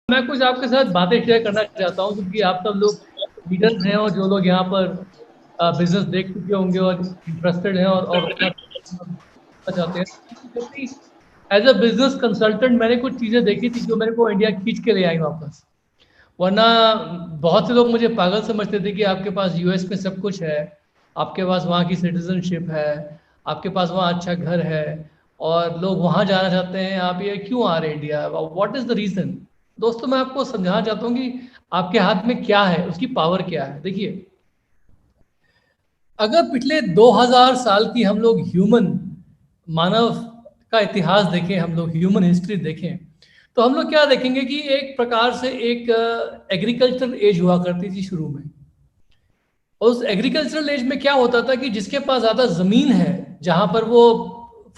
मैं कुछ आपके साथ बातें शेयर करना चाहता हूँ क्योंकि आप सब लोग लीडर्स हैं और जो लोग यहाँ पर बिजनेस देख चुके होंगे और इंटरेस्टेड हैं और अपना चाहते हैं। एज अ बिजनेस कंसल्टेंट मैंने कुछ चीजें देखी थी जो मेरे को इंडिया खींच के ले आई वापस। वरना बहुत से लोग मुझे पागल समझते थे कि आपके पास यूएस में सब कुछ है, आपके पास वहाँ की सिटीजनशिप है, आपके पास वहाँ अच्छा घर है और लोग वहाँ जाना चाहते हैं, आप ये क्यों आ रहे हैं India? What is the reason? दोस्तों मैं आपको समझाना चाहता हूँ कि आपके हाथ में क्या है, उसकी पावर क्या है। देखिए, अगर पिछले 2000 साल की हम लोग ह्यूमन मानव का इतिहास देखें, हम लोग ह्यूमन हिस्ट्री देखें, तो हम लोग क्या देखेंगे कि एक प्रकार से एक एग्रीकल्चरल एज हुआ करती थी शुरू में। और उस एग्रीकल्चरल एज में क्या होता था कि जिसके पास ज्यादा जमीन है, जहां पर वो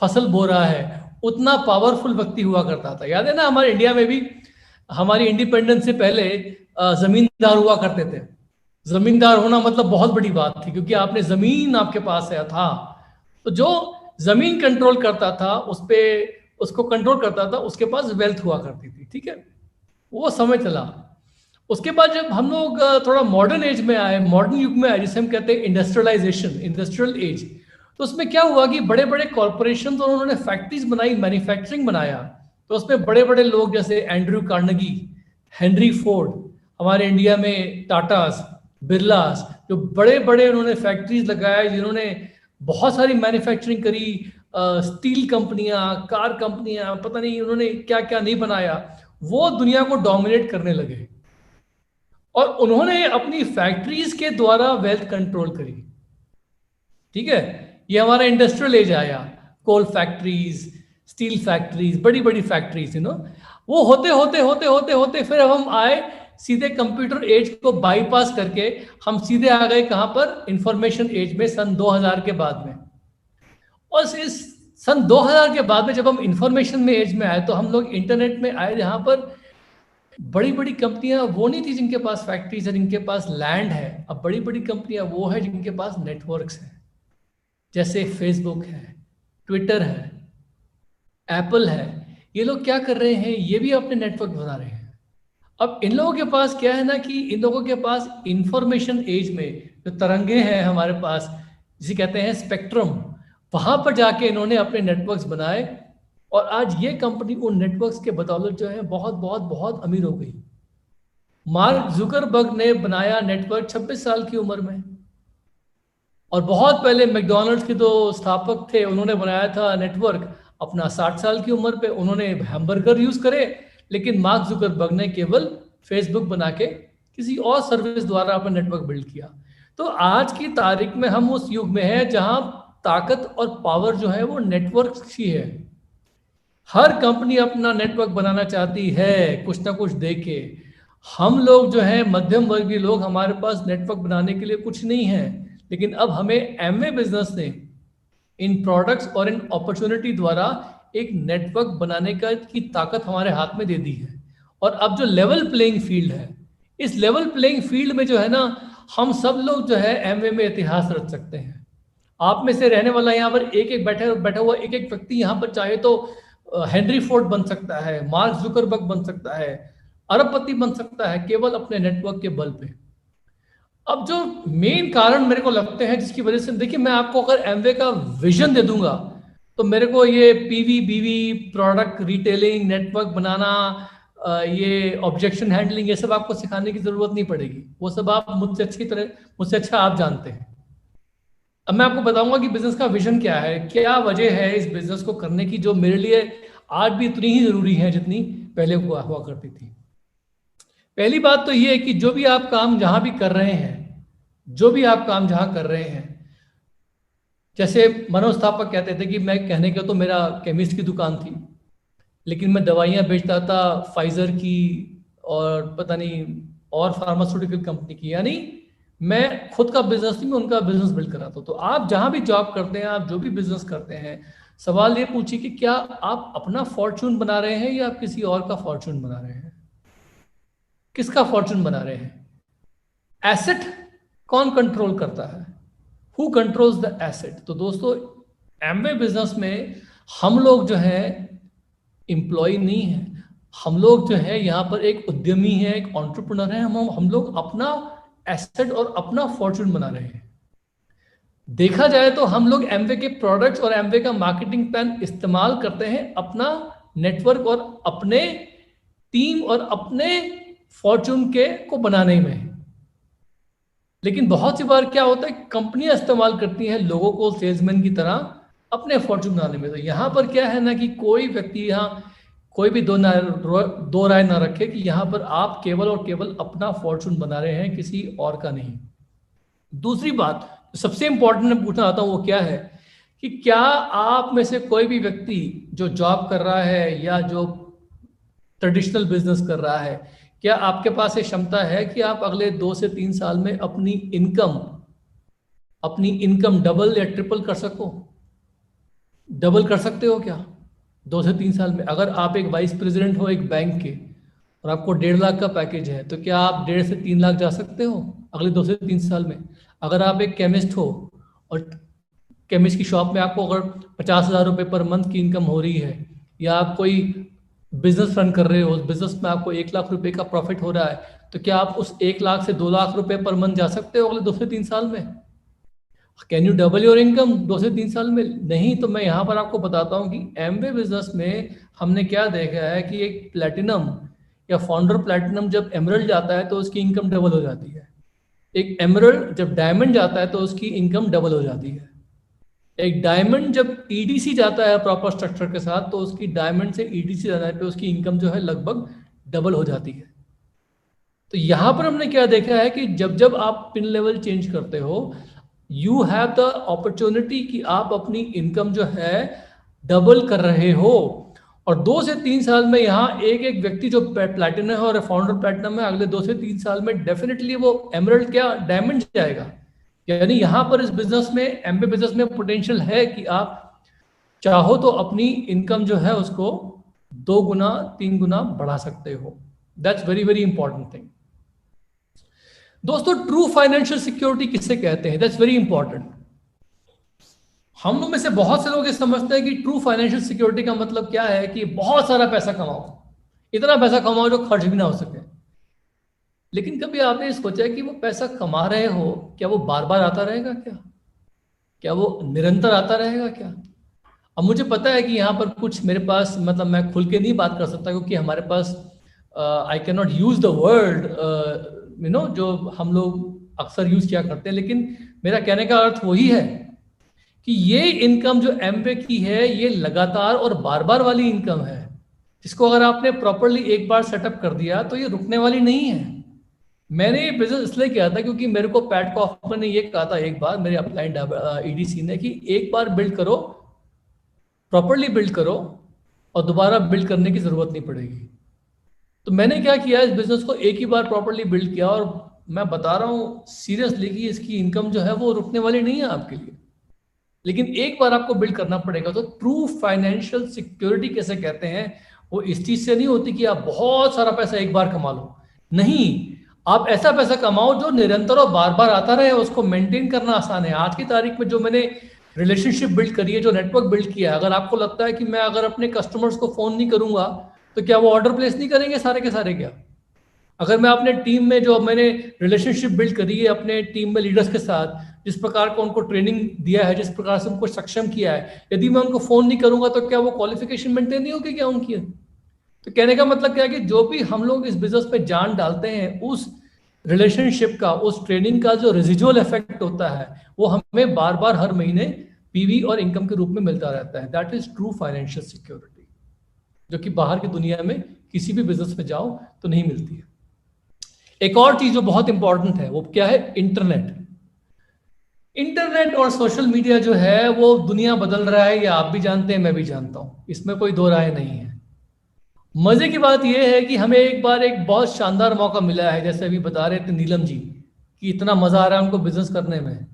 फसल बो रहा है, उतना पावरफुल व्यक्ति हुआ करता था। याद है ना, हमारे इंडिया में भी हमारी इंडिपेंडेंस से पहले जमींदार हुआ करते थे। जमींदार होना मतलब बहुत बड़ी बात थी क्योंकि आपने जमीन आपके पास है था। तो जो जमीन कंट्रोल करता था उस पे, उसको कंट्रोल करता था, उसके पास वेल्थ हुआ करती थी। ठीक है, वो समय चला। उसके बाद जब हम लोग थोड़ा मॉडर्न एज में आए, मॉडर्न युग में आए, जिसे हम कहते हैं इंडस्ट्रियलाइजेशन, इंडस्ट्रियल एज, तो उसमें क्या हुआ कि बड़े बड़े कॉरपोरेशन तो उन्होंने फैक्ट्रीज बनाई, मैन्युफैक्चरिंग बनाया। तो उसमें बड़े बड़े लोग जैसे एंड्रयू कार्नेगी, हेनरी फोर्ड, हमारे इंडिया में टाटास, बिरलास, जो बड़े बड़े उन्होंने फैक्ट्रीज लगाया, जिन्होंने बहुत सारी मैन्युफैक्चरिंग करी, स्टील कंपनियां, कार कंपनियां, पता नहीं उन्होंने क्या क्या नहीं बनाया। वो दुनिया को डोमिनेट करने लगे और उन्होंने अपनी फैक्ट्रीज के द्वारा वेल्थ कंट्रोल करी। ठीक है, ये हमारा इंडस्ट्रियल एज आया। कोल फैक्ट्रीज, स्टील फैक्ट्रीज, बड़ी बड़ी फैक्ट्रीज, वो होते होते होते होते होते फिर अब हम आए सीधे कंप्यूटर एज को बाईपास करके, हम सीधे आ गए कहां पर? इंफॉर्मेशन एज में, सन 2000 के बाद में। और इस सन 2000 के बाद में जब हम इंफॉर्मेशन में एज में आए तो हम लोग इंटरनेट में आए, जहां पर बड़ी बड़ी कंपनियां वो नहीं थी जिनके पास फैक्ट्रीज है, जिनके पास लैंड है। अब बड़ी बड़ी कंपनियां वो है जिनके पास नेटवर्क्स है, जैसे फेसबुक है, ट्विटर है, एप्पल है। ये लोग क्या कर रहे हैं? ये भी अपने नेटवर्क बना रहे हैं। अब इन लोगों के पास क्या है ना कि इन लोगों के पास इंफॉर्मेशन एज में जो तरंगे हैं हमारे पास, जिसे कहते हैं स्पेक्ट्रम, वहां पर जाके इन्होंने अपने नेटवर्क्स बनाए। और आज ये कंपनी उन नेटवर्क्स के बदौलत जो है बहुत बहुत बहुत अमीर हो गई। मार्क जुकरबर्ग ने बनाया नेटवर्क 26 साल की उम्र में। और बहुत पहले मैकडोनल्ड्स के जो स्थापक थे उन्होंने बनाया था नेटवर्क अपना 60 साल की उम्र पे। उन्होंने हैमबर्गर यूज करे, लेकिन मार्क जुकरबर्ग ने केवल फेसबुक बना के किसी और सर्विस द्वारा अपना नेटवर्क बिल्ड किया। तो आज की तारीख में हम उस युग में हैं जहां ताकत और पावर जो है वो नेटवर्क की है। हर कंपनी अपना नेटवर्क बनाना चाहती है कुछ ना कुछ देके। हम लोग जो है मध्यम वर्गीय लोग, हमारे पास नेटवर्क बनाने के लिए कुछ नहीं है, लेकिन अब हमें एमवे बिजनेस ने इन प्रोडक्ट्स और इन अपॉर्चुनिटी द्वारा एक नेटवर्क बनाने का की ताकत हमारे हाथ में दे दी है। और अब जो लेवल प्लेइंग फील्ड है, इस लेवल प्लेइंग फील्ड में जो है ना, हम सब लोग जो है एमवे में इतिहास रच सकते हैं। आप में से रहने वाला यहाँ पर एक एक बैठा हुआ एक एक व्यक्ति यहाँ पर चाहे तो हेनरी फोर्ड बन सकता है, मार्क जुकरबर्ग बन सकता है, अरबपति बन सकता है, केवल अपने नेटवर्क के बल पे। अब जो मेन कारण मेरे को लगते हैं जिसकी वजह से, देखिए मैं आपको अगर एमवे का विजन दे दूंगा तो मेरे को ये पीवी बीवी, प्रोडक्ट रिटेलिंग, नेटवर्क बनाना, ये ऑब्जेक्शन हैंडलिंग, ये सब आपको सिखाने की जरूरत नहीं पड़ेगी। वो सब आप मुझसे अच्छा आप जानते हैं। अब मैं आपको बताऊंगा कि बिजनेस का विजन क्या है, क्या वजह है इस बिजनेस को करने की, जो मेरे लिए आज भी उतनी ही जरूरी है जितनी पहले हुआ करती थी। पहली बात तो ये है कि जो भी आप काम जहां भी कर रहे हैं, जो भी आप काम जहां कर रहे हैं, जैसे मनोस्थापक कहते थे कि मैं कहने का तो मेरा केमिस्ट की दुकान थी, लेकिन मैं दवाइयां बेचता था फाइजर की और पता नहीं और फार्मास्यूटिकल कंपनी की। यानी मैं खुद का बिजनेस नहीं, मैं उनका बिजनेस बिल्ड कराता हूं। तो आप जहां भी जॉब करते हैं, आप जो भी बिजनेस करते हैं, सवाल ये पूछिए कि क्या आप अपना फॉर्चून बना रहे हैं या आप किसी और का फॉर्चून बना रहे हैं? किसका फॉर्चून बना रहे हैं? एसेट कौन कंट्रोल करता है? Who controls the asset? तो दोस्तों, एमवे बिजनेस में हम लोग जो है एम्प्लॉय नहीं है, हम लोग जो है यहाँ पर एक उद्यमी है, एक एंटरप्रेन्योर है, हम लोग अपना एसेट और अपना फॉर्चून बना रहे हैं। देखा जाए तो हम लोग एमवे के प्रोडक्ट्स और एमवे का मार्केटिंग प्लान इस्तेमाल करते हैं अपना नेटवर्क और अपने टीम और अपने फॉर्चून के को बनाने में। लेकिन बहुत सी बार क्या होता है, कंपनियां इस्तेमाल करती हैं लोगों को सेल्समैन की तरह अपने फॉर्चून बनाने में। तो यहाँ पर क्या है ना कि कोई व्यक्ति यहाँ कोई भी दो राय ना रखे कि यहाँ पर आप केवल और केवल अपना फॉर्चून बना रहे हैं, किसी और का नहीं। दूसरी बात सबसे इंपॉर्टेंट मैं पूछना चाहता हूँ वो क्या है कि क्या आप में से कोई भी व्यक्ति जो जॉब कर रहा है या जो ट्रेडिशनल बिजनेस कर रहा है, क्या आपके पास ये क्षमता है कि आप अगले 2 से 3 साल में अपनी इनकम डबल या ट्रिपल कर सको? डबल कर सकते हो क्या 2 से 3 साल में? अगर आप एक वाइस प्रेसिडेंट हो एक बैंक के और आपको 1.5 लाख का पैकेज है, तो क्या आप 1.5 से 3 लाख जा सकते हो अगले 2 से 3 साल में? अगर आप एक केमिस्ट हो और केमिस्ट की शॉप में आपको अगर 50,000 रुपये पर मंथ की इनकम हो रही है, या आप कोई बिजनेस रन कर रहे हो, उस बिजनेस में आपको 1 लाख रुपए का प्रॉफिट हो रहा है, तो क्या आप उस 1 लाख से 2 लाख रुपए पर मंथ जा सकते हो अगले 2 से 3 साल में? Can U double your income 2 से 3 साल में? नहीं। तो मैं यहाँ पर आपको बताता हूँ कि एमवे बिजनेस में हमने क्या देखा है कि एक प्लैटिनम या फाउंडर प्लैटिनम जब एमरल्ड जाता है तो उसकी इनकम डबल हो जाती है। एक एमरल्ड जब डायमंड जाता है तो उसकी इनकम डबल हो जाती है। एक डायमंड जब ईडीसी जाता है प्रॉपर स्ट्रक्चर के साथ, तो उसकी डायमंड से ईडीसी जाने पे उसकी इनकम जो है लगभग डबल हो जाती है। तो यहां पर हमने क्या देखा है कि जब जब आप पिन लेवल चेंज करते हो, यू हैव द अपॉर्चुनिटी कि आप अपनी इनकम जो है डबल कर रहे हो। और 2 से 3 साल में यहाँ एक एक व्यक्ति जो प्लैटिनम है और फाउंडर प्लैटिनम है, अगले 2 से 3 साल में डेफिनेटली वो एमरल्ड क्या डायमंड जाएगा। यानी यहाँ पर इस बिजनेस में एमबे बिजनेस में पोटेंशियल है कि आप चाहो तो अपनी इनकम जो है उसको 2 गुना 3 गुना बढ़ा सकते हो। That's very very important thing. दोस्तों, ट्रू फाइनेंशियल सिक्योरिटी किससे कहते हैं? That's very important. हम लोग में से बहुत से लोग ये समझते हैं कि ट्रू फाइनेंशियल सिक्योरिटी का मतलब क्या है कि बहुत सारा पैसा कमाओ, इतना पैसा कमाओ जो खर्च भी ना हो सके। लेकिन कभी आपने सोचा है कि वो पैसा कमा रहे हो, क्या वो बार बार आता रहेगा? क्या वो निरंतर आता रहेगा क्या? अब मुझे पता है कि यहाँ पर कुछ मेरे पास, मतलब मैं खुल के नहीं बात कर सकता क्योंकि हमारे पास I can not use the word जो हम लोग अक्सर यूज किया करते हैं। लेकिन मेरा कहने का अर्थ वही है कि ये इनकम जो एमवे की है, ये लगातार और बार बार वाली इनकम है, जिसको अगर आपने प्रॉपरली एक बार सेटअप कर दिया तो ये रुकने वाली नहीं है। मैंने ये बिजनेस इसलिए किया था क्योंकि मेरे को पैट कॉफमन ने ये कहा था एक बार, मेरे अपलाइन ईडीसी ने, कि एक बार बिल्ड करो, प्रॉपरली बिल्ड करो और दोबारा बिल्ड करने की जरूरत नहीं पड़ेगी। तो मैंने क्या किया, इस बिजनेस को एक ही बार प्रॉपरली बिल्ड किया और मैं बता रहा हूँ सीरियसली कि इसकी इनकम जो है वो रुकने वाली नहीं है आपके लिए। लेकिन एक बार आपको बिल्ड करना पड़ेगा। तो ट्रू फाइनेंशियल सिक्योरिटी कैसे कहते हैं, वो इस चीज से नहीं होती कि आप बहुत सारा पैसा एक बार कमा लो। नहीं, आप ऐसा पैसा कमाओ जो निरंतर और बार बार आता रहे, उसको मेंटेन करना आसान है। आज की तारीख में जो मैंने रिलेशनशिप बिल्ड करी है, जो नेटवर्क बिल्ड किया है, अगर आपको लगता है कि मैं अगर अपने कस्टमर्स को फोन नहीं करूंगा तो क्या वो ऑर्डर प्लेस नहीं करेंगे सारे के सारे? क्या अगर मैं अपने टीम में जो मैंने रिलेशनशिप बिल्ड करी है अपने टीम में लीडर्स के साथ, जिस प्रकार का उनको ट्रेनिंग दिया है, जिस प्रकार से उनको सक्षम किया है, यदि मैं उनको फोन नहीं करूंगा तो क्या वो क्वालिफिकेशन मेंटेन नहीं होगी क्या उनकी? तो कहने का मतलब क्या है कि जो भी हम लोग इस बिजनेस पे जान डालते हैं, उस रिलेशनशिप का, उस ट्रेनिंग का जो रेजिजुअल इफेक्ट होता है, वो हमें बार बार हर महीने पीवी और इनकम के रूप में मिलता रहता है। That is true financial security, जो कि बाहर की दुनिया में किसी भी बिजनेस में जाओ तो नहीं मिलती है। एक और चीज जो बहुत इंपॉर्टेंट है वो क्या है? इंटरनेट और सोशल मीडिया जो है वो दुनिया बदल रहा है, ये आप भी जानते हैं, मैं भी जानता हूं, इसमें कोई दो राय नहीं है। मजे की बात यह है कि हमें एक बार एक बहुत शानदार मौका मिला है, जैसे अभी बता रहे थे नीलम जी कि इतना मजा आ रहा है उनको बिजनेस करने में।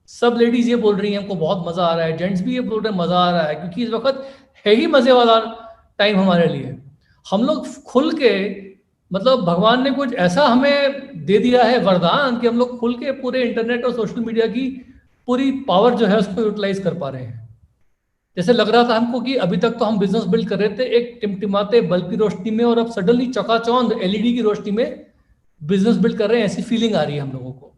सब लेडीज ये बोल रही हैं हमको बहुत मजा आ रहा है, जेंट्स भी ये बोल रहे हैं मजा आ रहा है, क्योंकि इस वक्त है ही मजे वाला टाइम हमारे लिए। हम लोग खुल के, मतलब भगवान ने कुछ ऐसा हमें दे दिया है वरदान कि हम लोग खुल के पूरे इंटरनेट और सोशल मीडिया की पूरी पावर जो है उसको यूटिलाइज कर पा रहे हैं। जैसे लग रहा था हमको कि अभी तक तो हम बिजनेस बिल्ड कर रहे थे एक टिमटिमाते बल्ब की रोशनी में, और अब सडनली चकाचौंध एलईडी की रोशनी में बिजनेस बिल्ड कर रहे हैं, ऐसी फीलिंग आ रही है हम लोगों को।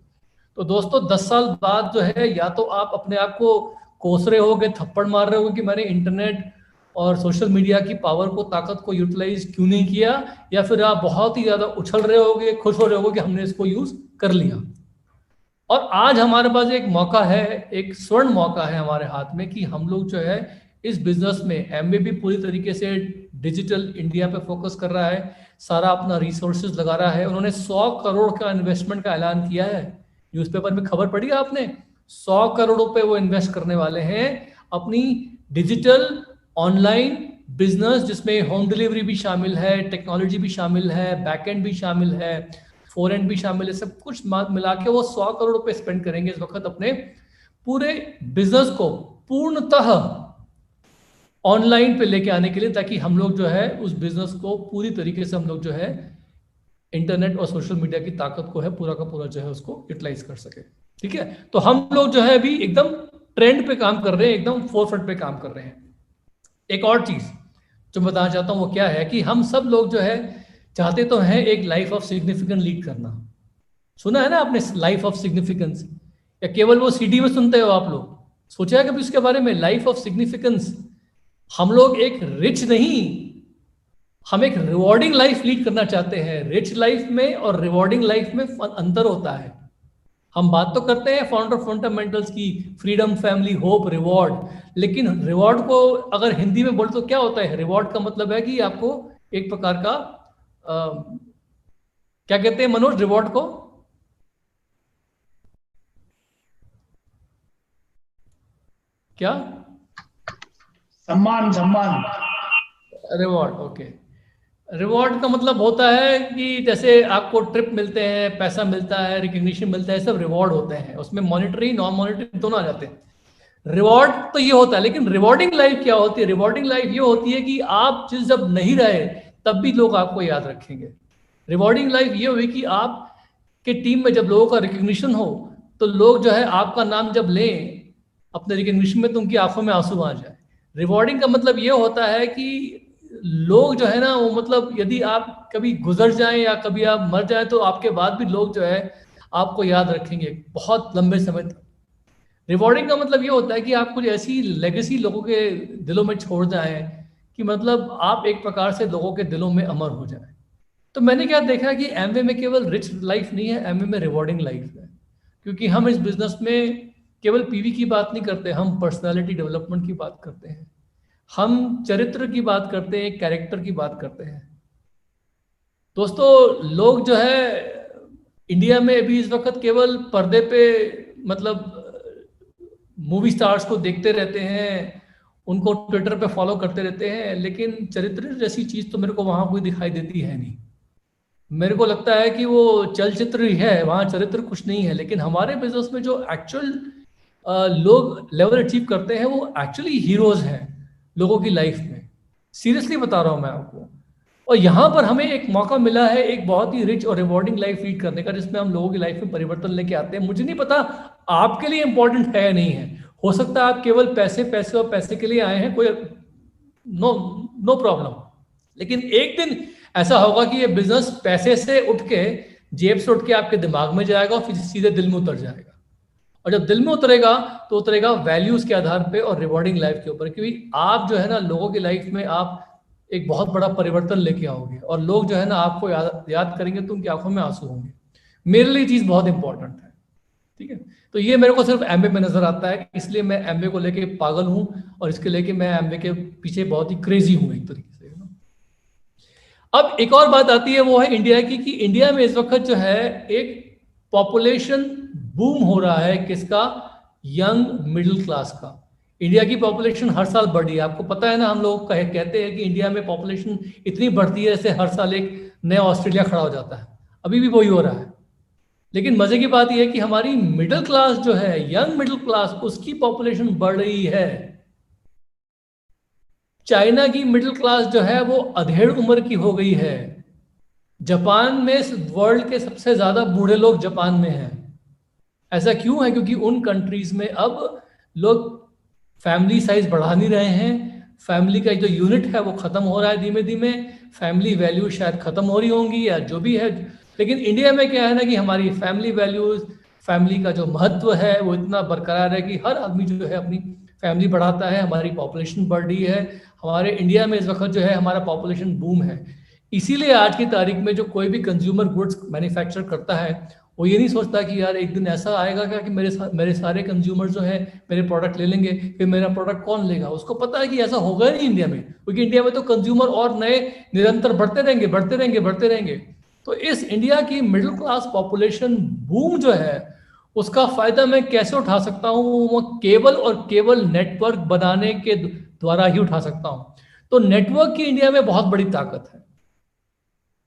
तो दोस्तों 10 साल बाद जो है, या तो आप अपने आप को कोस रहे होगे, थप्पड़ मार रहे होगे कि मैंने इंटरनेट और सोशल मीडिया की पावर को, ताकत को यूटिलाइज क्यों नहीं किया, या फिर आप बहुत ही ज्यादा उछल रहे होगे, खुश हो रहे होगे कि हमने इसको यूज कर लिया। और आज हमारे पास एक मौका है, एक स्वर्ण मौका है हमारे हाथ में, कि हम लोग जो है इस बिजनेस में, एमवे भी पूरी तरीके से डिजिटल इंडिया पे फोकस कर रहा है, सारा अपना रिसोर्सेज लगा रहा है। उन्होंने 100 करोड़ का इन्वेस्टमेंट का ऐलान किया है, न्यूज़पेपर में खबर पड़ी आपने, 100 करोड़ रुपए वो इन्वेस्ट करने वाले हैं अपनी डिजिटल ऑनलाइन बिजनेस, जिसमें होम डिलीवरी भी शामिल है, टेक्नोलॉजी भी शामिल है, बैकएंड भी शामिल है, फोरेन भी शामिल है, सब कुछ मिला के वो 100 करोड़ रुपए स्पेंड करेंगे इस वक्त अपने पूरे बिजनेस को पूर्णतः ऑनलाइन पे लेके आने के लिए, ताकि हम लोग जो है उस बिजनेस को पूरी तरीके से हम लोग जो है इंटरनेट और सोशल मीडिया की ताकत को है पूरा का पूरा जो है उसको यूटिलाइज कर सके। ठीक है, तो हम लोग जो है अभी एकदम ट्रेंड पे काम कर रहे हैं, एकदम फोरफ्रंट पे काम कर रहे हैं। एक और चीज जो बताना चाहता हूं वो क्या है कि हम सब लोग जो है चाहते तो हैं एक लाइफ ऑफ सिग्निफिकेंस लीड करना। सुना है ना आपने लाइफ ऑफ सिग्निफिकेंस, या केवल वो सीडी में सुनते हो आप लोग? सोचा है कभी उसके बारे में, लाइफ ऑफ सिग्निफिकेंस? हम लोग एक रिच नहीं, हम एक रिवॉर्डिंग लाइफ लीड करना चाहते हैं। रिच लाइफ में और रिवॉर्डिंग लाइफ में अंतर होता है। हम बात तो करते हैं फाउंडर फंडामेंटल्स की, फ्रीडम, फैमिली, होप, रिवॉर्ड, लेकिन रिवॉर्ड को अगर हिंदी में बोले तो क्या होता है? रिवॉर्ड का मतलब है कि आपको एक प्रकार का क्या कहते हैं मनोज रिवॉर्ड को? क्या? सम्मान सम्मान। Reward, okay. रिवॉर्ड का मतलब होता है कि जैसे आपको ट्रिप मिलते हैं, पैसा मिलता है, रिकग्निशन मिलता है, सब रिवॉर्ड होते हैं। उसमें मॉनिटरी नॉन मॉनिटरी दोनों आ जाते हैं। रिवॉर्ड तो ये होता है, लेकिन रिवॉर्डिंग लाइफ क्या होती है? रिवॉर्डिंग लाइफ ये होती है कि आप जिस जब नहीं रहे तब भी लोग आपको याद रखेंगे। रिवॉर्डिंग लाइफ ये हुई कि आप के टीम में जब लोगों का रिकग्निशन हो, तो लोग जो है आपका नाम जब लें अपने रिकग्निशन में, तो उनकी आंखों में आंसू आ जाए। रिवॉर्डिंग का मतलब ये होता है कि लोग जो है ना, वो मतलब यदि आप कभी गुजर जाएं या कभी आप मर जाएं, तो आपके बाद भी लोग जो है आपको याद रखेंगे बहुत लंबे समय तक। रिवॉर्डिंग का मतलब ये होता है कि आप कुछ ऐसी लेगेसी लोगों के दिलों में छोड़ जाएं कि मतलब आप एक प्रकार से लोगों के दिलों में अमर हो जाए। तो मैंने क्या देखा कि एमवे में केवल रिच लाइफ नहीं है, एमवे में रिवॉर्डिंग लाइफ है। क्योंकि हम इस बिजनेस में केवल पीवी की बात नहीं करते, हम पर्सनालिटी डेवलपमेंट की बात करते हैं, हम चरित्र की बात करते हैं, कैरेक्टर की बात करते हैं। दोस्तों, लोग जो है इंडिया में अभी इस वक्त केवल पर्दे पे मतलब मूवी स्टार्स को देखते रहते हैं, उनको ट्विटर पे फॉलो करते रहते हैं, लेकिन चरित्र जैसी चीज तो मेरे को वहां कोई दिखाई देती है नहीं। मेरे को लगता है कि वो चलचित्र ही है, वहां चरित्र कुछ नहीं है। लेकिन हमारे बिजनेस में जो एक्चुअल लोग लेवल अचीव करते हैं वो एक्चुअली हीरोज हैं लोगों की लाइफ में। सीरियसली बता रहा हूं मैं आपको। और यहाँ पर हमें एक मौका मिला है एक बहुत ही रिच और रिवॉर्डिंग लाइफ लीड करने का, जिसमें हम लोगों की लाइफ में परिवर्तन लेके आते हैं। मुझे नहीं पता आपके लिए इंपॉर्टेंट है या नहीं है, हो सकता है आप केवल पैसे पैसे और पैसे के लिए आए हैं, कोई नो नो प्रॉब्लम। लेकिन एक दिन ऐसा होगा कि ये बिजनेस पैसे से उठ के, जेब से उठ के आपके दिमाग में जाएगा और फिर सीधे दिल में उतर जाएगा। और जब दिल में उतरेगा तो उतरेगा वैल्यूज के आधार पे और रिवॉर्डिंग लाइफ के ऊपर, क्योंकि आप जो है ना लोगों की लाइफ में आप एक बहुत बड़ा परिवर्तन लेके आओगे, और लोग जो है ना आपको याद करेंगे तो उनकी आंखों में आंसू होंगे। मेरे लिए चीज बहुत इंपॉर्टेंट है। ठीक है, तो ये मेरे को सिर्फ एमबे में नजर आता है, इसलिए मैं एमबे को लेके पागल हूं, और इसके लेके मैं एमबे के पीछे बहुत ही क्रेजी हूं एक तरीके से ना। अब एक और बात आती है, वो है इंडिया की, कि इंडिया में इस वक्त जो है एक पॉपुलेशन बूम हो रहा है। किसका? यंग मिडिल क्लास का। इंडिया की पॉपुलेशन हर साल बढ़ रही है, आपको पता है ना। हम लोग कहते हैं कि इंडिया में पॉपुलेशन इतनी बढ़ती है जैसे हर साल एक नया ऑस्ट्रेलिया खड़ा हो जाता है, अभी भी वही हो रहा है। लेकिन मजे की बात यह है कि हमारी मिडिल क्लास जो है, यंग मिडिल क्लास, उसकी पॉपुलेशन बढ़ रही है। चाइना की मिडिल क्लास जो है वो अधेड़ उम्र की हो गई है। जापान में वर्ल्ड के सबसे ज्यादा बूढ़े लोग जापान में हैं। ऐसा क्यों है? क्योंकि उन कंट्रीज में अब लोग फैमिली साइज बढ़ा नहीं रहे हैं, फैमिली का जो यूनिट है वो खत्म हो रहा है धीमे धीमे, फैमिली वैल्यूज शायद खत्म हो रही होंगी या जो भी है। लेकिन इंडिया में क्या है ना कि हमारी फैमिली वैल्यूज, फैमिली का जो महत्व है वो इतना बरकरार है कि हर आदमी जो है अपनी फैमिली बढ़ाता है। हमारी पॉपुलेशन बढ़ रही है, हमारे इंडिया में इस वक्त जो है हमारा पॉपुलेशन बूम है। इसीलिए आज की तारीख में जो कोई भी कंज्यूमर गुड्स मैन्युफैक्चर करता है वो ये नहीं सोचता कि यार एक दिन ऐसा आएगा क्या कि मेरे सारे कंज्यूमर जो है मेरे प्रोडक्ट ले लेंगे, फिर मेरा प्रोडक्ट कौन लेगा। उसको पता है कि ऐसा होगा नहीं इंडिया में, क्योंकि इंडिया में तो कंज्यूमर और नए निरंतर बढ़ते रहेंगे बढ़ते रहेंगे बढ़ते रहेंगे। तो इस इंडिया की मिडिल क्लास पॉपुलेशन बूम जो है उसका फायदा मैं कैसे उठा सकता हूँ, वो केवल और केवल नेटवर्क बनाने के द्वारा ही उठा सकता हूँ। तो नेटवर्क की इंडिया में बहुत बड़ी ताकत है।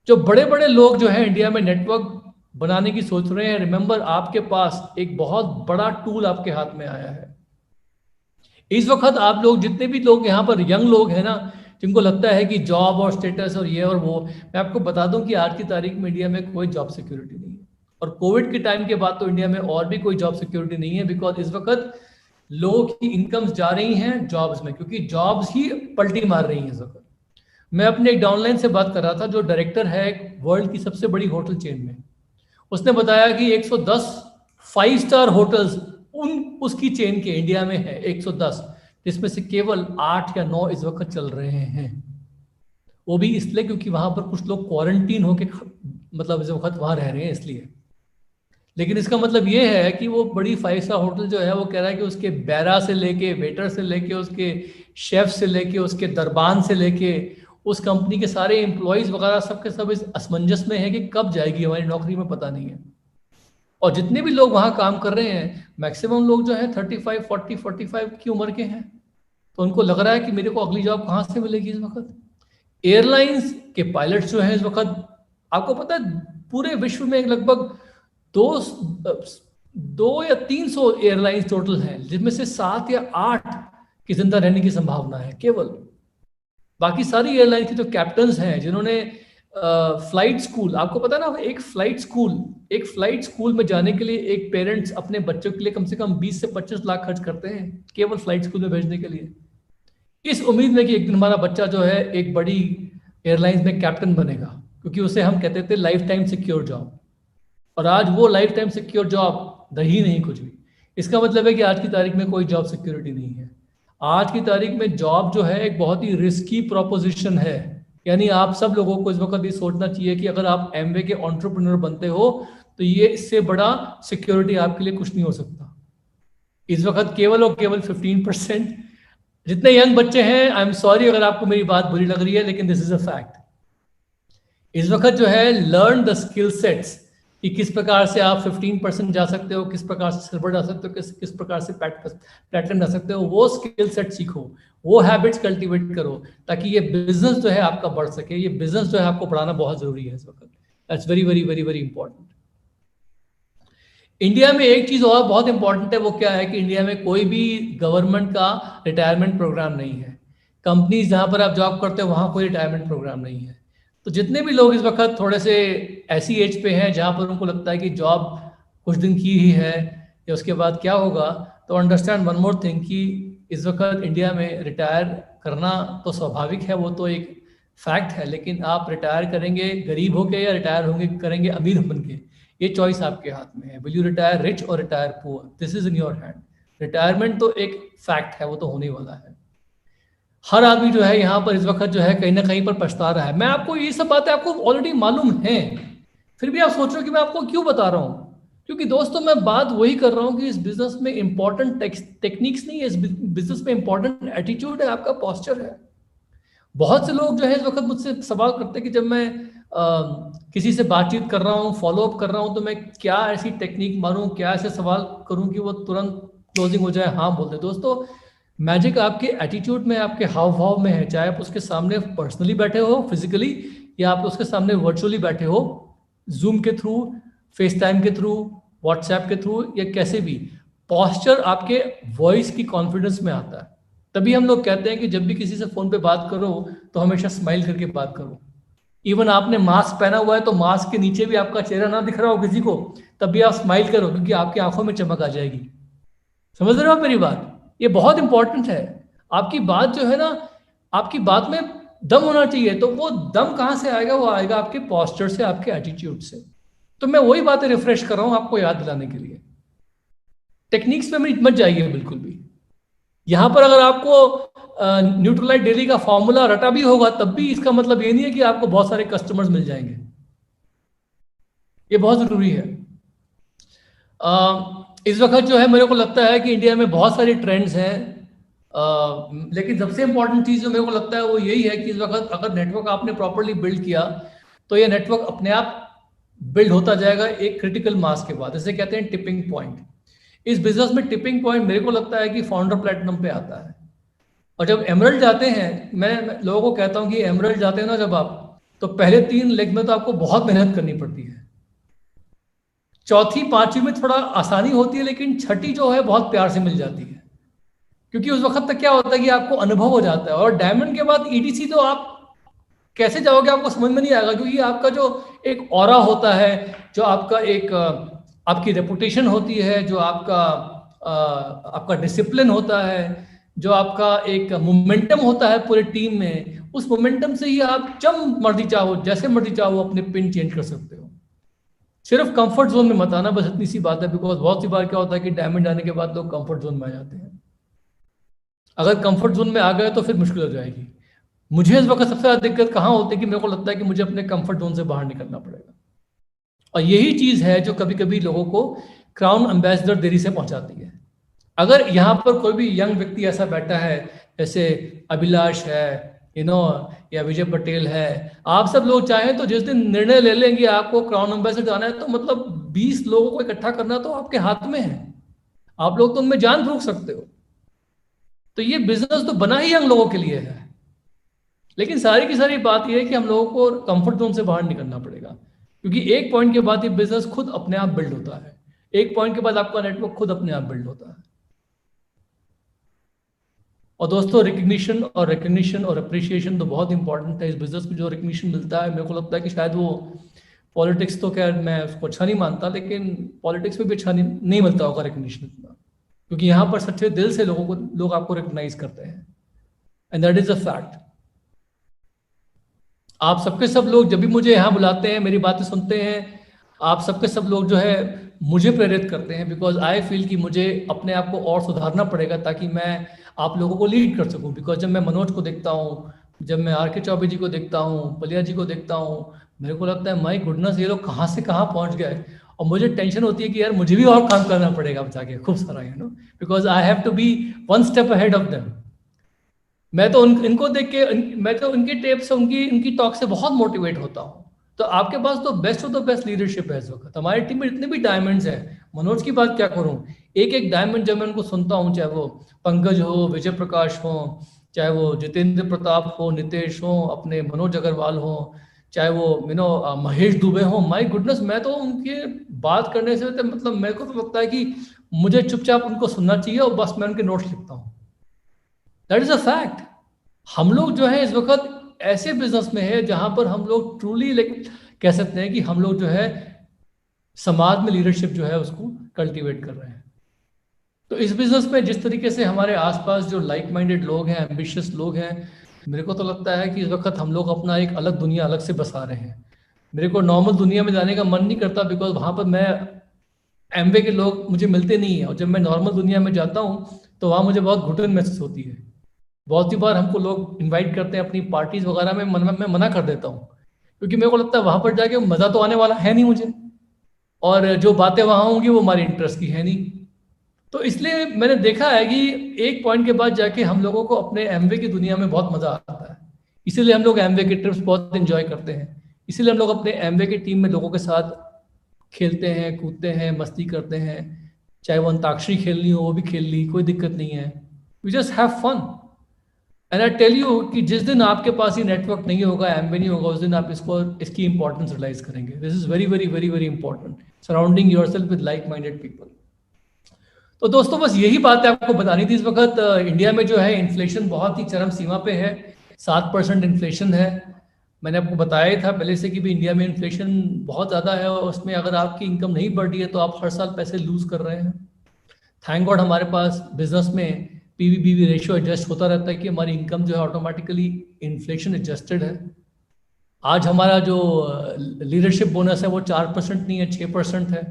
जो बड़े बड़े लोग जो है इंडिया में नेटवर्क बनाने की सोच रहे हैं, रिमेंबर आपके पास एक बहुत बड़ा टूल आपके हाथ में आया है। इस वक्त आप लोग जितने भी लोग यहाँ पर यंग लोग हैं ना, जिनको लगता है कि जॉब और स्टेटस और ये और वो, मैं आपको बता दूं कि आज की तारीख में इंडिया में कोई जॉब सिक्योरिटी नहीं है। और कोविड के टाइम के बाद तो इंडिया में और भी कोई जॉब सिक्योरिटी नहीं है, बिकॉज इस वक्त लोगों की इनकम्स जा रही हैं जॉब्स में, क्योंकि जॉब्स ही पलटी मार रही हैं इस वक्त। मैं अपने एक डाउनलाइन से बात कर रहा था, जो डायरेक्टर है वर्ल्ड की सबसे बड़ी होटल चेन में, उसने बताया कि 110 5 स्टार होटल्स उसकी चेन के इंडिया में है 110, जिसमें से केवल 8 या 9 इस वक्त चल रहे हैं। वो भी इसलिए क्योंकि वहां पर कुछ लोग क्वारंटीन होके मतलब इस वक्त वहां रह रहे हैं इसलिए। लेकिन इसका मतलब ये है कि वो बड़ी 5 स्टार होटल जो है वो कह रहा है कि उसके बैरा से लेके, वेटर से लेके, उसके शेफ से लेके, उसके दरबान से लेके, उस कंपनी के सारे एम्प्लॉयज वगैरह सबके सब इस असमंजस में है कि कब जाएगी हमारी नौकरी, में पता नहीं है। और जितने भी लोग वहां काम कर रहे हैं मैक्सिमम लोग जो है 35 40 45 की उम्र के हैं। तो उनको लग रहा है कि मेरे को अगली जॉब कहाँ से मिलेगी इस वक्त। एयरलाइंस के पायलट्स जो हैं इस वक्त, आपको पता है पूरे विश्व में लगभग 200 या 300 एयरलाइंस टोटल हैं, जिनमें से 7 या 8 की जिंदा रहने की संभावना है केवल। बाकी सारी एयरलाइन के जो कैप्टन्स हैं, जिन्होंने फ्लाइट स्कूल, आपको पता है ना, एक फ्लाइट स्कूल में जाने के लिए एक पेरेंट्स अपने बच्चों के लिए कम से कम 20 से 25 लाख खर्च करते हैं केवल फ्लाइट स्कूल में भेजने के लिए, इस उम्मीद में कि एक दिन हमारा बच्चा जो है एक बड़ी एयरलाइंस में कैप्टन बनेगा, क्योंकि उसे हम कहते थे लाइफ टाइम सिक्योर जॉब। और आज वो लाइफ टाइम सिक्योर जॉब रही नहीं कुछ भी। इसका मतलब है कि आज की तारीख में कोई जॉब सिक्योरिटी नहीं है। आज की तारीख में जॉब जो है एक बहुत ही रिस्की प्रोपोजिशन है। यानी आप सब लोगों को इस वक्त ये सोचना चाहिए कि अगर आप एमवे के एंटरप्रेन्योर बनते हो तो ये इससे बड़ा सिक्योरिटी आपके लिए कुछ नहीं हो सकता। इस वक्त केवल और केवल 15% जितने यंग बच्चे हैं, आई एम सॉरी अगर आपको मेरी बात बुरी लग रही है, लेकिन दिस इज अ फैक्ट। इस वक्त जो है लर्न द स्किल सेट्स कि किस प्रकार से आप 15% जा सकते हो, किस प्रकार से सिल्वर जा सकते हो, किस प्रकार से प्लैटिनम जा सकते हो, वो स्किल सेट सीखो, वो हैबिट्स कल्टीवेट करो, ताकि ये बिजनेस जो है आपका बढ़ सके। ये बिजनेस जो है आपको बढ़ाना बहुत जरूरी है इस वक्त। That's very very very very important. India में एक चीज और बहुत इंपॉर्टेंट है, वो क्या है कि इंडिया में कोई भी गवर्नमेंट का रिटायरमेंट प्रोग्राम नहीं है। कंपनीज जहां पर आप जॉब करते हो वहां कोई रिटायरमेंट प्रोग्राम नहीं है। तो जितने भी लोग इस वक्त थोड़े से ऐसी एज पे हैं जहां पर उनको लगता है कि जॉब कुछ दिन की ही है या उसके बाद क्या होगा, तो अंडरस्टैंड वन मोर थिंग कि इस वक्त इंडिया में रिटायर करना तो स्वाभाविक है, वो तो एक फैक्ट है। लेकिन आप रिटायर करेंगे गरीब होके या रिटायर होंगे करेंगे अमीर बन के, ये चॉइस आपके हाथ में है। विल यू रिटायर रिच और retire poor, this is in your hand. Retirement तो एक फैक्ट है, वो तो होने वाला है। हर आदमी जो है यहाँ पर इस वक्त जो है कहीं ना कहीं पर पछता रहा है। मैं आपको ये सब बातें आपको ऑलरेडी मालूम है, फिर भी आप सोच रहे हो कि मैं आपको क्यों बता रहा हूँ। क्योंकि दोस्तों मैं बात वही कर रहा हूँ कि इस बिजनेस में इंपॉर्टेंट टेक्निक्स नहीं है, इस बिजनेस में इंपॉर्टेंट एटीट्यूड है, आपका पोस्चर है। बहुत से लोग जो है इस वक्त मुझसे सवाल करते हैं कि जब मैं किसी से बातचीत कर रहा हूँ, फॉलोअप कर रहा हूँ, तो मैं क्या ऐसी टेक्निक मारूं, क्या ऐसे सवाल करूं कि वो तुरंत क्लोजिंग हो जाए। हाँ बोलते दोस्तों, मैजिक आपके एटीट्यूड में, आपके हाव भाव में है। चाहे आप उसके सामने पर्सनली बैठे हो फिजिकली, या आप उसके सामने वर्चुअली बैठे हो, जूम के थ्रू, फेस टाइम के थ्रू, व्हाट्सएप के थ्रू, या कैसे भी, पॉस्चर आपके वॉइस की कॉन्फिडेंस में आता है। तभी हम लोग कहते हैं कि जब भी किसी से फोन पे बात करो तो हमेशा स्माइल करके बात करो। इवन आपने मास्क पहना हुआ है तो मास्क के नीचे भी आपका चेहरा ना दिख रहा हो किसी को, तब भी आप स्माइल करो, क्योंकि आपकी आंखों में चमक आ जाएगी। समझ रहे हो आप मेरी बात? ये बहुत इंपॉर्टेंट है। आपकी बात जो है ना, आपकी बात में दम होना चाहिए। तो वो दम कहाँ से आएगा? वो आएगा आपके पोस्चर से, आपके एटीट्यूड से। तो मैं वही बातें रिफ्रेश कर रहा हूँ आपको याद दिलाने के लिए। टेक्निक्स पे मत जाइए बिल्कुल भी। यहां पर अगर आपको न्यूट्रलाइट डेली का फॉर्मूला रटा भी होगा, तब भी इसका मतलब ये नहीं है कि आपको बहुत सारे कस्टमर्स मिल जाएंगे। ये बहुत जरूरी है। इस वक्त जो है मेरे को लगता है कि इंडिया में बहुत सारे ट्रेंड्स हैं, लेकिन सबसे इंपॉर्टेंट चीज़ जो मेरे को लगता है वो यही है कि इस वक्त अगर नेटवर्क आपने प्रॉपरली बिल्ड किया, तो ये नेटवर्क अपने आप बिल्ड होता जाएगा एक क्रिटिकल मास के बाद। जैसे कहते हैं टिपिंग पॉइंट। इस बिजनेस में टिपिंग पॉइंट मेरे को लगता है कि फाउंडर प्लेटिनम पे आता है। और जब एमरल्ड जाते हैं, मैं लोगों को कहता हूँ कि एमरल्ड जाते हैं ना जब आप, तो पहले 3 लेग में तो आपको बहुत मेहनत करनी पड़ती है। चौथी पांचवी में थोड़ा आसानी होती है, लेकिन छठी जो है बहुत प्यार से मिल जाती है। क्योंकि उस वक्त तक क्या होता है कि आपको अनुभव हो जाता है। और डायमंड के बाद ईडीसी तो आप कैसे जाओगे आपको समझ में नहीं आएगा, क्योंकि आपका जो एक ऑरा होता है, जो आपका एक आपकी रेपुटेशन होती है, जो आपका डिसिप्लिन होता है, जो आपका एक मोमेंटम होता है पूरे टीम में, उस मोमेंटम से ही आप जब मर्जी चाहो, जैसे मर्जी चाहो, अपने पिन चेंज कर सकते हो। सिर्फ कंफर्ट जोन में मत आना, बस इतनी सी बात है। बिकॉज बहुत सी बार क्या होता है कि डायमंड आने के बाद लोग कंफर्ट जोन में आ जाते हैं। अगर कंफर्ट जोन में आ गए तो फिर मुश्किल हो जाएगी। मुझे इस वक्त सबसे ज्यादा दिक्कत कहाँ होती है कि मेरे को लगता है कि मुझे अपने कंफर्ट जोन से बाहर निकलना पड़ेगा। और यही चीज है जो कभी कभी लोगों को क्राउन एम्बेसडर देरी से पहुंचाती है। अगर यहाँ पर कोई भी यंग व्यक्ति ऐसा बैठा है, जैसे अभिलाष है, या विजय पटेल है, आप सब लोग चाहें तो जिस दिन निर्णय ले लेंगे आपको क्राउन एम्बेसडर जाना है, तो मतलब 20 लोगों को इकट्ठा करना तो आपके हाथ में है। आप लोग तो उनमें जान फूंक सकते हो। तो ये बिजनेस तो बना ही यंग लोगों के लिए है। लेकिन सारी की सारी बात यह है कि हम लोगों को कंफर्ट जोन से बाहर निकलना पड़ेगा, क्योंकि एक पॉइंट के बाद ये बिजनेस खुद अपने आप बिल्ड होता है। एक पॉइंट के बाद आपका नेटवर्क खुद अपने आप बिल्ड होता है। और दोस्तों, रिकग्निशन और अप्रिशिएशन तो बहुत इंपॉर्टेंट है। इस बिजनेस में जो रिकग्निशन मिलता है, मेरे को लगता है कि शायद वो पॉलिटिक्स तो क्या, मैं उसको अच्छा नहीं मानता, लेकिन पॉलिटिक्स में भी अच्छा नहीं मिलता होगा रिकग्निशन इतना। क्योंकि यहाँ पर सच्चे दिल से लोग आपको रिकग्नाइज करते हैं, and that is a fact. आप सबके सब लोग जब भी मुझे यहाँ बुलाते हैं, मेरी बातें सुनते हैं, आप सबके सब लोग जो है मुझे प्रेरित करते हैं। बिकॉज आई फील कि मुझे अपने आप को और सुधारना पड़ेगा, ताकि मैं आप लोगों को लीड कर सकूं। बिकॉज जब मैं मनोज को देखता हूँ, जब मैं आर के चौबे जी को देखता हूँ, पलिया जी को देखता हूँ, मेरे को लगता है माई गुडनेस, ये लोग कहाँ से कहाँ पहुँच गए। और मुझे टेंशन होती है कि यार मुझे भी और काम करना पड़ेगा अब जाके खूब सारा, because I have to be 1 step ahead of them. मैं तो इनको देख के, मैं तो उनके टेप से, उनकी टॉक से बहुत मोटिवेट होता हूँ। तो आपके पास तो best of the best leadership है इस वक्त। हमारी टीम में जितने भी डायमंड्स हैं, मनोज की बात क्या करूँ, एक एक डायमंड जब मैं उनको सुनता हूँ, चाहे वो पंकज हो, विजय प्रकाश हो, चाहे वो जितेंद्र प्रताप हो, नितेश हो, अपने मनोज अग्रवाल हो, चाहे वो महेश दुबे हो, माय गुडनेस, मैं तो उनके बात करने से मतलब मेरे को तो लगता है कि मुझे चुपचाप उनको सुनना चाहिए और बस मैं उनके नोट्स लिखता हूँ। That is a fact. हम लोग जो है इस वक्त ऐसे बिजनेस में है जहां पर हम लोग ट्रूली कह सकते हैं कि हम लोग जो है समाज में लीडरशिप जो है उसको कल्टीवेट कर रहे हैं। तो इस बिजनेस में जिस तरीके से हमारे आसपास जो लाइक माइंडेड लोग हैं, एम्बिशियस लोग हैं, मेरे को तो लगता है कि इस वक्त हम लोग अपना एक अलग दुनिया अलग से बसा रहे हैं। मेरे को नॉर्मल दुनिया में जाने का मन नहीं करता, बिकॉज वहां पर मैं एमवे के लोग मुझे मिलते नहीं है। और जब मैं नॉर्मल दुनिया में जाता हूँ तो वहाँ मुझे बहुत घुटन महसूस होती है। बहुत सी बार हमको लोग इनवाइट करते हैं अपनी पार्टीज वगैरह में, मैं मना कर देता हूँ, क्योंकि मेरे को लगता है वहां पर जाके मजा तो आने वाला है नहीं मुझे, और जो बातें वहां होंगी वो हमारे इंटरेस्ट की है नहीं। तो इसलिए मैंने देखा है कि एक पॉइंट के बाद जाके हम लोगों को अपने एमवे की दुनिया में बहुत मजा आता है। इसीलिए हम लोग एमवे के ट्रिप्स बहुत इंजॉय करते हैं। इसीलिए हम लोग अपने एमवे की टीम में लोगों के साथ खेलते हैं, कूदते हैं, मस्ती करते हैं। चाहे वो अंताक्षरी खेलनी हो वो भी खेल ली, कोई दिक्कत नहीं है। We just have fun. And I tell you कि जिस दिन आपके पास ये नेटवर्क नहीं होगा, एमबी नहीं होगा, उस दिन आप इसकी इंपॉर्टेंस रियलाइज करेंगे। This is very very very very important, surrounding yourself with like minded people. तो दोस्तों, बस यही बात है आपको बतानी थी। इस वक्त इंडिया में जो है इन्फ्लेशन बहुत ही चरम सीमा पे है, 7% इन्फ्लेशन है। मैंने आपको बताया था पहले से कि भी इंडिया में इन्फ्लेशन बहुत ज़्यादा है, और उसमें अगर आपकी इनकम नहीं बढ़ रही है तो आप हर साल पैसे लूज कर रहे हैं। थैंक गॉड हमारे पास बिजनेस में PV रेशियो एडजस्ट होता रहता है कि हमारी इनकम जो है ऑटोमेटिकली इन्फ्लेशन एडजस्टेड है। आज हमारा जो लीडरशिप बोनस है वो 4% नहीं है, 6% है।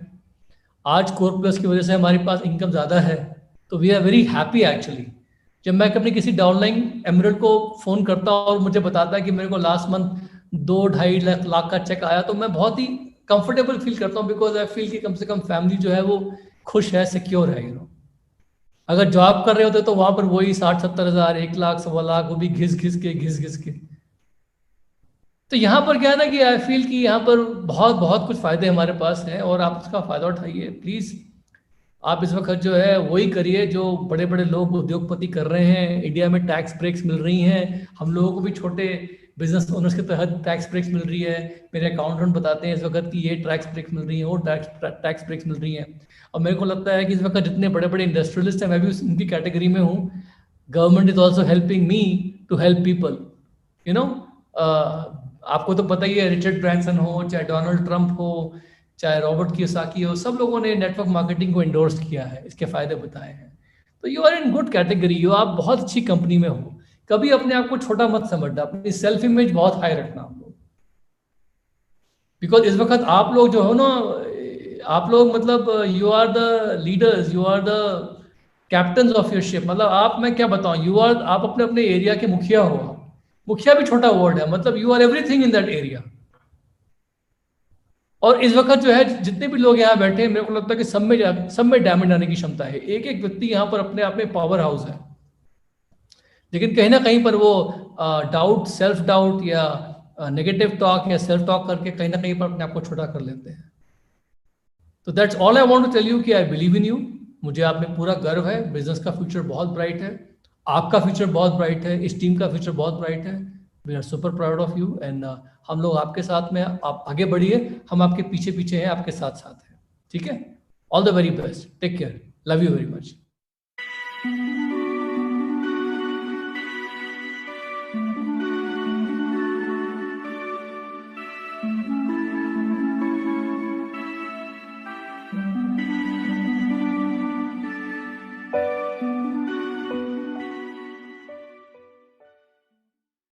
आज कोर प्लस की वजह से हमारे पास इनकम ज़्यादा है, तो we are very happy actually. जब मैं अपने किसी डाउनलाइन एमरल्ड को फ़ोन करता हूँ और मुझे बताता है कि मेरे को लास्ट मंथ 2-2.5 लाख का चेक आया, तो मैं बहुत ही कंफर्टेबल फील करता हूँ, बिकॉज आई फील कि कम से कम फैमिली जो है वो खुश है, सिक्योर है, अगर जॉब कर रहे होते तो वहां पर वही 60-70 हज़ार, 1 लाख, 1.25 लाख, वो भी घिस घिस के। तो यहाँ पर क्या है ना कि आई फील कि यहाँ पर बहुत बहुत कुछ फायदे हमारे पास हैं, और आप उसका फायदा उठाइए प्लीज। आप इस वक्त जो है वही करिए जो बड़े बड़े लोग उद्योगपति कर रहे हैं। इंडिया में टैक्स ब्रेक्स मिल रही हैं, हम लोगों को भी छोटे बिजनेस ओनर्स के तहत टैक्स ब्रेक्स मिल रही है। मेरे अकाउंटेंट बताते हैं इस वक्त कि ये टैक्स ब्रेक्स मिल रही है, वो टैक्स ब्रेक्स मिल रही हैं। और मेरे को लगता है कि इस वक्त जितने बड़े बड़े इंडस्ट्रियलिस्ट हैं, मैं भी उनकी कैटेगरी में हूँ। Government is also helping me to help people, you know. आपको तो पता ही है, रिचर्ड ब्रैंसन हो, चाहे डोनाल्ड ट्रंप हो, चाहे रॉबर्ट कियोसाकी हो, सब लोगों ने नेटवर्क मार्केटिंग को एंडोर्स किया है, इसके फायदे बताए हैं। तो you are in good category, आप बहुत अच्छी कंपनी में हो। कभी अपने आप को छोटा मत समझना, अपनी सेल्फ इमेज बहुत हाई रखना आप लोग। बिकॉज इस वक्त आप लोग जो हो ना, आप लोग मतलब you are the leaders, you are the captain of your ship. मतलब आप, मैं क्या बताऊं, आप अपने अपने एरिया के मुखिया हो। मुखिया भी छोटा वर्ड है, मतलब you are everything in that area. और इस वक्त जो है जितने भी लोग यहाँ बैठे हैं, मेरे को लगता है कि सब में डायमंड आने की क्षमता है। एक एक व्यक्ति यहाँ पर अपने आप में पावर हाउस है, लेकिन कहीं ना कहीं पर वो डाउट, सेल्फ डाउट या नेगेटिव टॉक या सेल्फ टॉक करके कहीं ना कहीं पर अपने आप को छोटा कर लेते हैं। तो that's all I want to tell you कि आई बिलीव इन यू। मुझे आप में पूरा गर्व है। बिजनेस का फ्यूचर बहुत ब्राइट है, आपका फ्यूचर बहुत ब्राइट है, इस टीम का फ्यूचर बहुत ब्राइट है। We are super proud of you, and हम लोग आपके साथ में, आप आगे बढ़िए, हम आपके पीछे पीछे हैं, आपके साथ साथ हैं। ठीक है, all the very best, take care, love you very much.